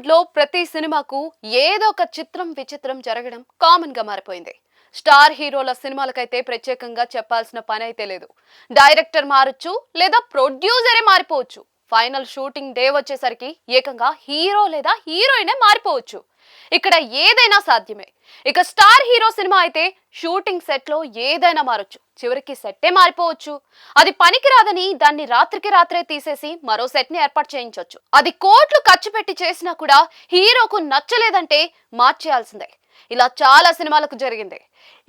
టాలీవుడ్ లో ప్రతి సినిమాకు ఏదో ఒక చిత్రం విచిత్రం జరగడం కామన్ గా మారిపోయింది. స్టార్ హీరోల సినిమాలకైతే ప్రత్యేకంగా చెప్పాల్సిన పని అయితే లేదు. డైరెక్టర్ మారొచ్చు లేదా ప్రొడ్యూసరే మారిపోవచ్చు. ఫైనల్ షూటింగ్ డే వచ్చేసరికి ఏకంగా హీరో లేదా హీరోయినే మారిపోవచ్చు. ఇక్కడ ఏదైనా సాధ్యమే. ఇక స్టార్ హీరో సినిమా అయితే షూటింగ్ సెట్ లో ఏదైనా మారొచ్చు. చివరికి సెట్టే మారిపోవచ్చు. అది పనికిరాదని దాన్ని రాత్రికి రాత్రే తీసేసి మరో సెట్ ని ఏర్పాటు చేయించవచ్చు. అది కోట్లు ఖర్చు పెట్టి చేసినా కూడా హీరోకు నచ్చలేదంటే మార్చేయాల్సిందే. ఇలా చాలా సినిమాలకు జరిగింది.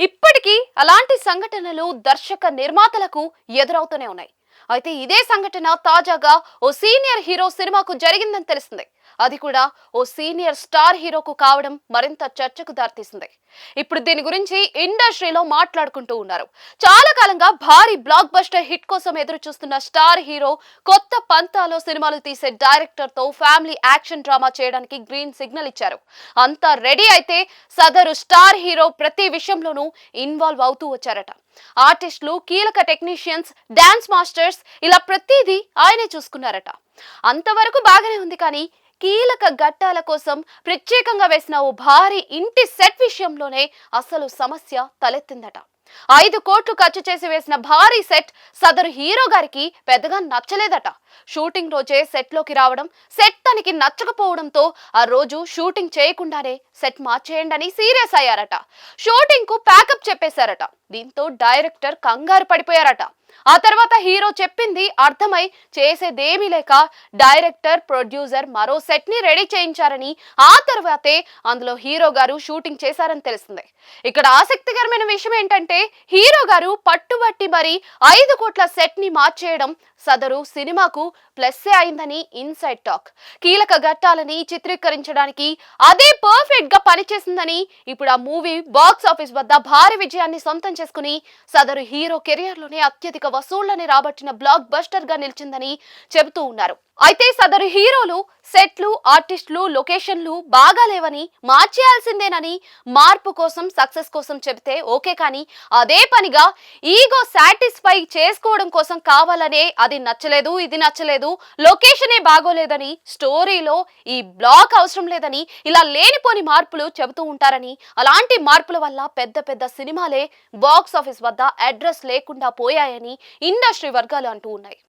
ఇప్పటికీ అలాంటి సంఘటనలు దర్శక నిర్మాతలకు ఎదురవుతూనే ఉన్నాయి. అయితే ఇదే సంఘటన తాజాగా ఓ సీనియర్ హీరో సినిమాకు జరిగిందని తెలిసింది. అది కూడా ఓ సీనియర్ స్టార్ హీరోకు కావడం మరింత చర్చకు దారితీసింది. ఇప్పుడు దీని గురించి ఇండస్ట్రీలో మాట్లాడుకుంటూ ఉన్నారు. చాలా కాలంగా భారీ బ్లాక్ బస్టర్ హిట్ కోసం ఎదురు చూస్తున్న స్టార్ హీరో కొత్త పంతాలో సినిమాలు తీసే డైరెక్టర్ తో ఫ్యామిలీ యాక్షన్ డ్రామా చేయడానికి గ్రీన్ సిగ్నల్ ఇచ్చారు. అంతా రెడీ అయితే సదరు స్టార్ హీరో ప్రతి విషయంలోనూ ఇన్వాల్వ్ అవుతూ వచ్చారట. ఆర్టిస్టులు, కీలక టెక్నీషియన్స్, డాన్స్ మాస్టర్స్ ఇలా ప్రతిదీ ఆయనే చూసుకున్నారట. అంతవరకు బాగానే ఉంది. కానీ కీలక ఘట్టాల కోసం ప్రత్యేకంగా వేసిన ఓ భారీ ఇంటి సెట్ విషయంలోనే అసలు సమస్య తలెత్తిందట. 5 కోట్లు ఖర్చు చేసి వేసిన భారీ సెట్ సదరు హీరో గారికి పెద్దగా నచ్చలేదట. షూటింగ్ రోజే సెట్ లోకి రావడం, సెట్ తనకి నచ్చకపోవడంతో ఆ రోజు షూటింగ్ చేయకుండానే సెట్ మార్చేయండి అని సీరియస్ అయ్యారట. షూటింగ్ కు ప్యాకప్ చెప్పేశారట. దీంతో డైరెక్టర్ కంగారు పడిపోయారట. ఆ తర్వాత హీరో చెప్పింది అర్థమై చేసేదేమీ లేక డైరెక్టర్, ప్రొడ్యూసర్ మరో సెట్ ని రెడీ చేయించారని, ఆ తర్వాతే అందులో హీరో గారు షూటింగ్ చేశారని తెలిసింది. ఇక్కడ ఆసక్తికరమైన విషయం ఏంటంటే హీరో గారు పట్టుబట్టి మరి 5 కోట్ల సెట్ ని మార్చేయడం సదరు సినిమాకు ప్లస్సే అయిందని ఇన్సైడ్ టాక్. కీలక ఘట్టాలని చిత్రీకరించడానికి అదే పర్ఫెక్ట్ గా పనిచేసిందని, ఇప్పుడు ఆ మూవీ బాక్స్ ఆఫీస్ వద్ద భారీ విజయాన్ని సొంతం చేసుకుని సదరు హీరో కెరియర్ లోనే అత్యధిక వసూళ్లని రాబట్టిన బ్లాక్ బస్టర్ గా నిలిచిందని చెబుతూ ఉన్నారు. అయితే సదరు హీరోలు సెట్లు, ఆర్టిస్టులు, లొకేషన్లు బాగా లేవని మార్చేయాల్సిందేనని, మార్పు కోసం, సక్సెస్ కోసం చెబితే ఓకే, కానీ అదే పనిగా ఈగో సాటిస్ఫై చేసుకోవడం కోసం కావాలనే అది నచ్చలేదు, ఇది నచ్చలేదు, లొకేషనే బాగోలేదని, స్టోరీలో ఈ బ్లాక్ అవసరం లేదని ఇలా లేనిపోని మార్పులు చెబుతూ ఉంటారని, అలాంటి మార్పుల వల్ల పెద్ద పెద్ద సినిమాలే బాక్స్ ఆఫీస్ వద్ద అడ్రస్ లేకుండా పోయాయని ఇండస్ట్రీ వర్గాలు అంటూ ఉన్నాయి.